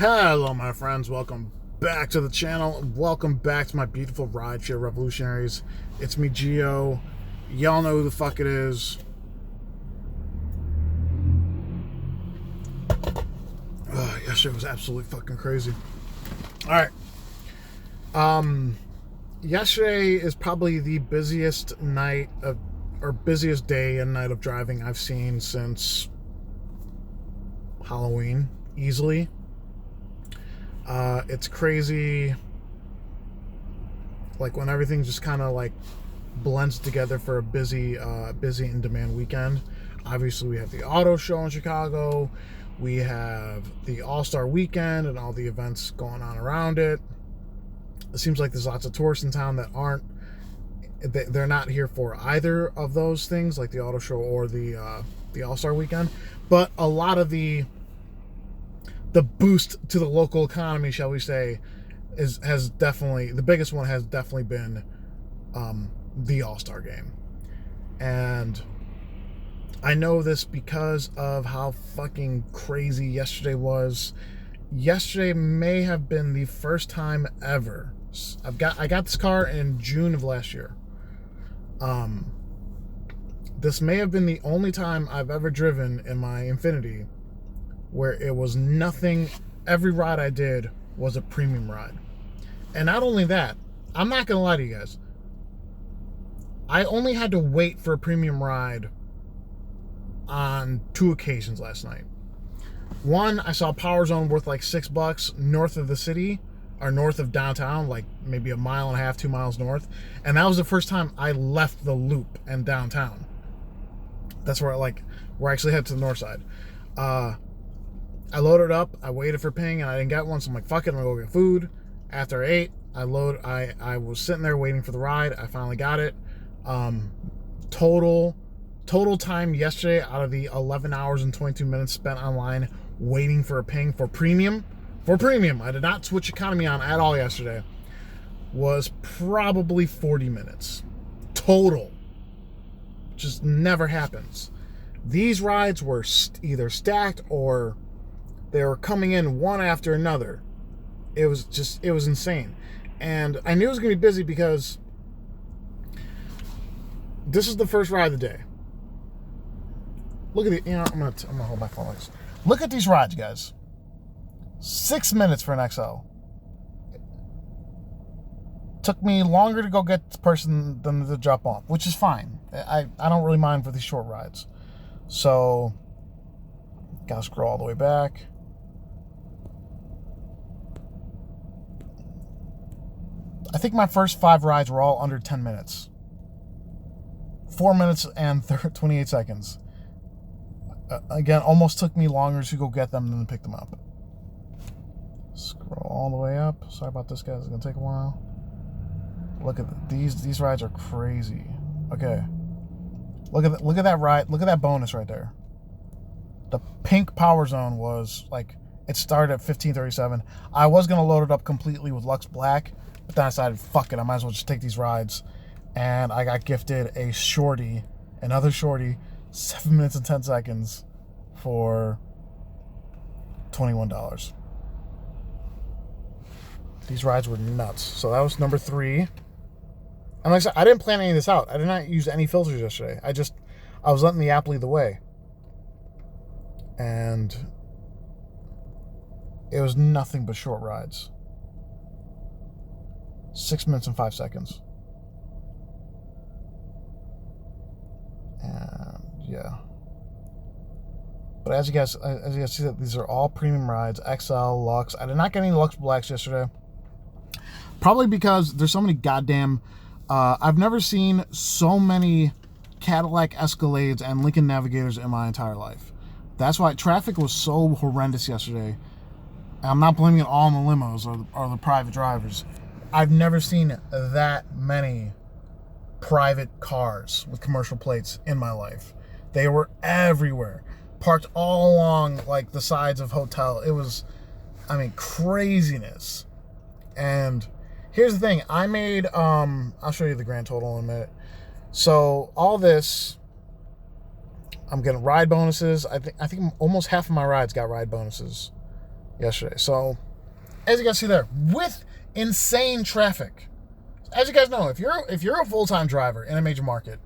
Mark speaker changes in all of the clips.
Speaker 1: Hello my friends, welcome back to the channel. Welcome back to my beautiful rideshare revolutionaries. It's me, Gio. Y'all know who the fuck it is. Yesterday was absolutely fucking crazy. Alright. Yesterday is probably the busiest busiest day and night of driving I've seen since Halloween, easily. It's crazy, like when everything just kind of like blends together for a busy in demand weekend. Obviously we have the auto show in Chicago, we have the All-Star weekend and all the events going on around it. It seems like there's lots of tourists in town that they're not here for either of those things, like the auto show or the All-Star weekend. But a lot of the boost to the local economy, shall we say, has definitely, the biggest one has definitely been the All-Star game. And I know this because of how fucking crazy yesterday was. Yesterday may have been the first time ever. I got this car in June of last year. This may have been the only time I've ever driven in my Infiniti where it was nothing. Every ride I did was a premium ride. And not only that, I'm not gonna lie to you guys, I only had to wait for a premium ride on 2 occasions last night. One, I saw a Power Zone worth like $6 north of the city, or north of downtown, like maybe 1.5 miles, 2 miles north. And that was the first time I left the loop and downtown. That's where I actually head to the north side. I loaded up, I waited for ping, and I didn't get one, so I'm like, fuck it, I'm gonna go get food. After I ate, I was sitting there waiting for the ride. I finally got it. Total time yesterday, out of the 11 hours and 22 minutes spent online waiting for a ping for premium, I did not switch economy on at all yesterday, was probably 40 minutes. Total. Just never happens. These rides were either stacked or they were coming in one after another. It was insane. And I knew it was going to be busy because this is the first ride of the day. Look at I'm going to hold my phone like this. Look at these rides, guys. 6 minutes for an XL. Took me longer to go get the person than to drop off, which is fine. I don't really mind for these short rides. So, gotta scroll all the way back. I think my first 5 rides were all under 10 minutes. 4 minutes and 28 seconds. Again, almost took me longer to go get them than to pick them up. Scroll all the way up. Sorry about this, guys. It's gonna take a while. Look at these rides are crazy. Okay. Look at that ride. Look at that bonus right there. The pink Power Zone was like, it started at $15.37. I was gonna load it up completely with Lux Black, but then I decided, fuck it, I might as well just take these rides. And I got gifted another shorty, 7 minutes and 10 seconds for $21. These rides were nuts. So that was number 3. And like I said, I didn't plan any of this out. I did not use any filters yesterday. I was letting the app lead the way. And it was nothing but short rides. 6 minutes and 5 seconds. And yeah. But as you guys see, that these are all premium rides, XL, Lux. I did not get any Lux Blacks yesterday. Probably because there's so many goddamn... I've never seen so many Cadillac Escalades and Lincoln Navigators in my entire life. That's why traffic was so horrendous yesterday. I'm not blaming it all on the limos or the private drivers. I've never seen that many private cars with commercial plates in my life. They were everywhere, parked all along like the sides of hotel. It was, craziness. And here's the thing, I made, I'll show you the grand total in a minute. So all this, I'm getting ride bonuses. I think almost half of my rides got ride bonuses yesterday. So, as you guys see there, with insane traffic. As you guys know, if you're a full-time driver in a major market,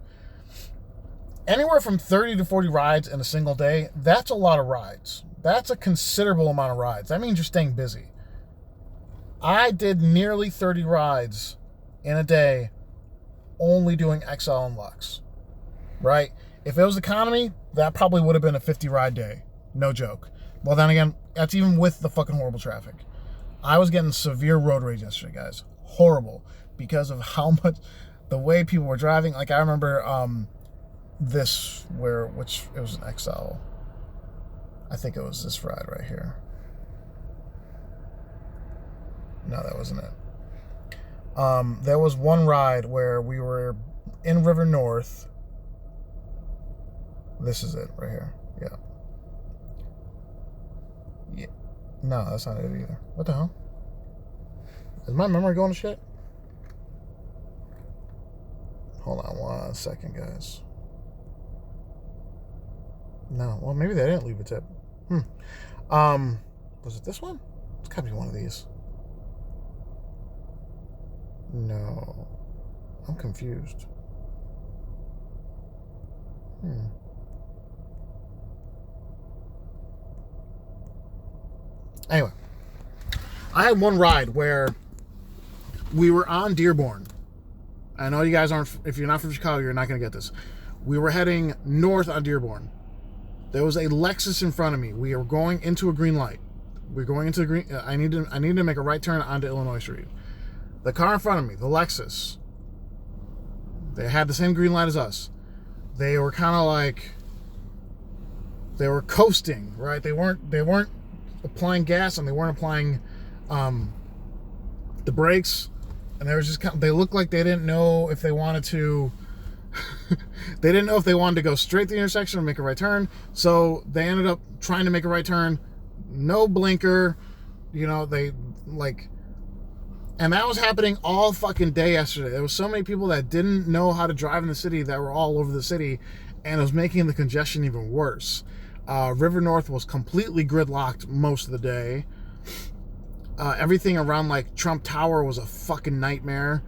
Speaker 1: anywhere from 30 to 40 rides in a single day, that's a lot of rides. That's a considerable amount of rides. That means you're staying busy. I did nearly 30 rides in a day only doing XL and Lux, right? If it was economy, that probably would have been a 50 ride day. No joke. Well, then again, that's even with the fucking horrible traffic. I was getting severe road rage yesterday, guys. Horrible. Because of how much, the way people were driving. Like, I remember it was an XL. I think it was this ride right here. No, that wasn't it. There was one ride where we were in River North. This is it right here. Yeah. Yeah. No, that's not it either. What the hell? Is my memory going to shit? Hold on 1 second, guys. No, well, maybe they didn't leave a tip. Was it this one? It's gotta be one of these. No. I'm confused. Anyway, I had one ride where we were on Dearborn. I know you guys aren't, if you're not from Chicago, you're not going to get this. We were heading north on Dearborn. There was a Lexus in front of me. We were going into a green light. We're going into the green, I need to make a right turn onto Illinois Street. The car in front of me, the Lexus, they had the same green light as us. They were kind of like, they were coasting, right? They weren't applying gas, and they weren't applying the brakes, and they were just they looked like they didn't know if they wanted to they didn't know if they wanted to go straight to the intersection or make a right turn. So they ended up trying to make a right turn, no blinker, they like, and that was happening all fucking day yesterday. There was so many people that didn't know how to drive in the city that were all over the city, and it was making the congestion even worse. River North was completely gridlocked most of the day. Everything around like Trump Tower was a fucking nightmare.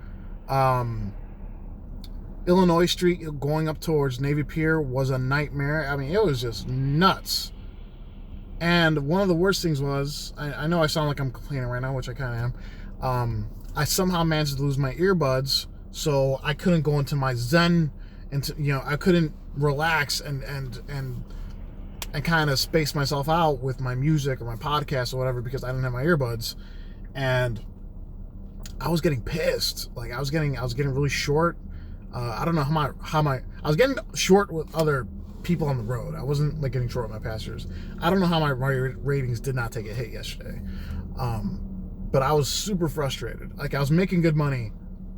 Speaker 1: Illinois Street going up towards Navy Pier was a nightmare. I mean, it was just nuts. And one of the worst things was, I know I sound like I'm complaining right now, which I kind of am. I somehow managed to lose my earbuds, so I couldn't go into my zen, I couldn't relax and kind of space myself out with my music or my podcast or whatever, because I didn't have my earbuds. And I was getting pissed. Like, I was getting really short. I don't know how my I was getting short with other people on the road. I wasn't like getting short with my passengers. I don't know how my ratings did not take a hit yesterday. But I was super frustrated. Like, I was making good money,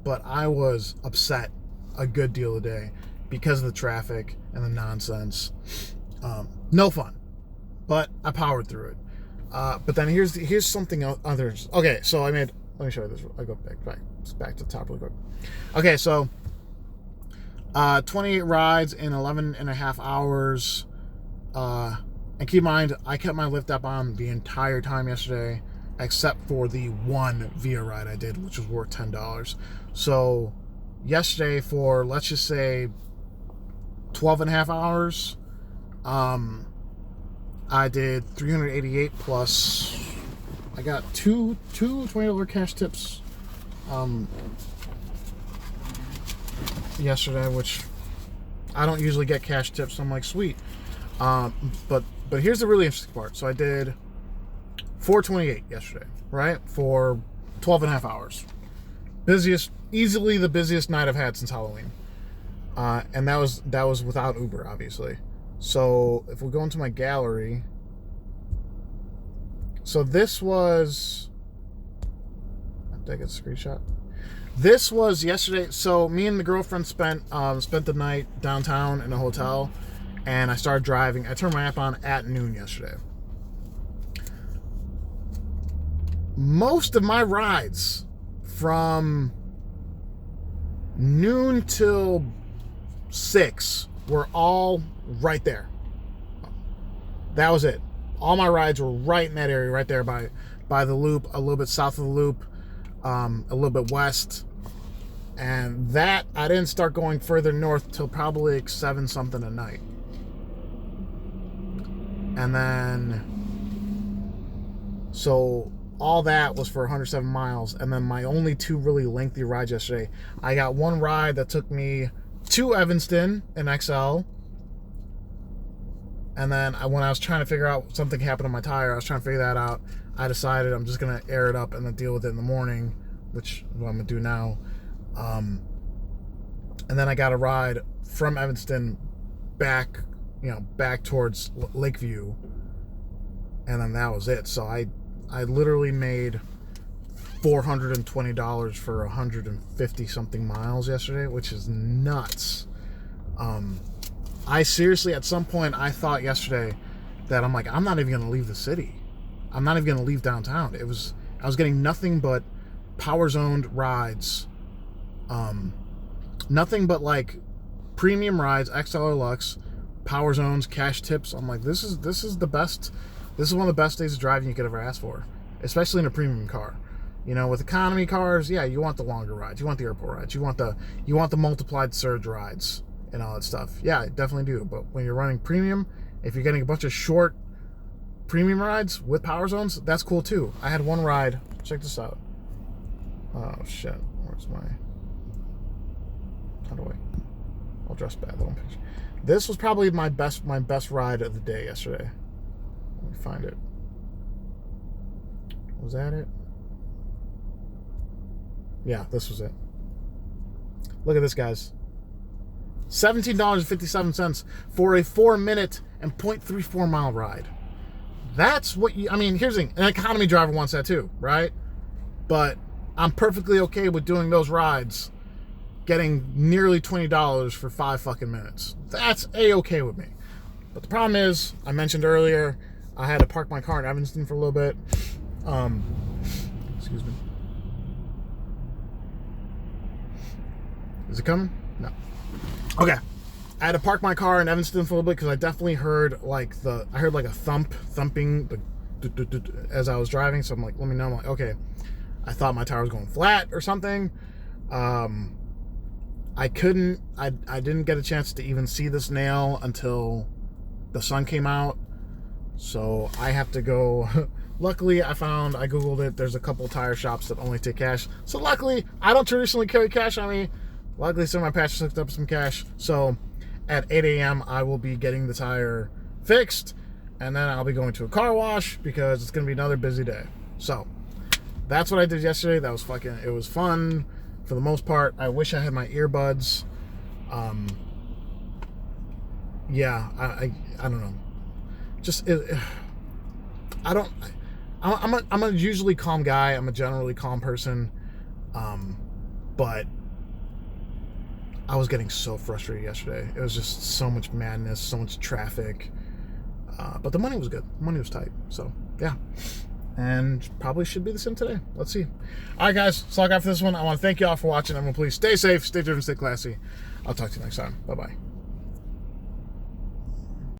Speaker 1: but I was upset a good deal of the day because of the traffic and the nonsense. No fun, but I powered through it. But then here's something others. Okay, so let me show you this. I go back to the top really quick. Okay, so 28 rides in 11 and a half hours. And keep in mind, I kept my lift app on the entire time yesterday, except for the one Via ride I did, which was worth $10. So yesterday, for let's just say 12 and a half hours, I did 388 plus I got two $20 cash tips yesterday, which I don't usually get cash tips, so I'm like, sweet. But here's the really interesting part. So I did 428 yesterday, right? For 12 and a half hours. Easily the busiest night I've had since Halloween. And that was without Uber, obviously. So if we go into my gallery, so this was, did I get a screenshot? This was yesterday. So me and the girlfriend spent the night downtown in a hotel, and I started driving. I turned my app on at noon yesterday. Most of my rides from noon till 6 were all right there. That was it. All my rides were right in that area, right there by the loop, a little bit south of the loop, a little bit west. And that, I didn't start going further north till probably like 7 something at night. And then, so all that was for 107 miles. And then my only 2 really lengthy rides yesterday. I got one ride that took me to Evanston in XL. And then when I was trying to figure out something happened to my tire, I was trying to figure that out. I decided I'm just going to air it up and then deal with it in the morning, which is what I'm going to do now. And then I got a ride from Evanston back, back towards Lakeview. And then that was it. So I literally made $420 for 150 something miles yesterday, which is nuts. I seriously, at some point, I thought yesterday that I'm like, I'm not even going to leave the city. I'm not even going to leave downtown. I was getting nothing but power zoned rides. Nothing but like premium rides, XL or Lux, power zones, cash tips. I'm like, this is the best. This is one of the best days of driving you could ever ask for, especially in a premium car. With economy cars, yeah, you want the longer rides, you want the airport rides, you want the multiplied surge rides and all that stuff. Yeah, I definitely do. But when you're running premium, if you're getting a bunch of short premium rides with power zones, that's cool too. I had one ride. Check this out. Oh shit, where's my? How do I'll dress bad. This was probably my best ride of the day yesterday. Let me find it. Was that it? Yeah, this was it. Look at this, guys. $17.57 for a 4-minute and 0.34 mile ride. That's what here's the thing. An economy driver wants that too, right? But I'm perfectly okay with doing those rides, getting nearly $20 for 5 fucking minutes. That's A-okay with me. But the problem is, I mentioned earlier, I had to park my car in Evanston for a little bit. Excuse me. Is it coming? No. Okay. I had to park my car in Evanston for a little bit because I definitely heard like a thumping as I was driving. So I'm like, let me know. I'm like, okay. I thought my tire was going flat or something. I didn't get a chance to even see this nail until the sun came out. So I have to go. Luckily, I Googled it. There's a couple tire shops that only take cash. So luckily, I don't traditionally carry cash on me. Luckily, some of my pastors hooked up some cash. So at 8 a.m., I will be getting the tire fixed. And then I'll be going to a car wash because it's going to be another busy day. So that's what I did yesterday. That was it was fun for the most part. I wish I had my earbuds. Yeah, I don't know. I'm a usually calm guy. I'm a generally calm person. But I was getting so frustrated yesterday. It was just so much madness, so much traffic. But the money was good. The money was tight. So, yeah. And probably should be the same today. Let's see. All right, guys. That's all I got for this one. I want to thank you all for watching. Everyone, please stay safe, stay driven, stay classy. I'll talk to you next time. Bye-bye.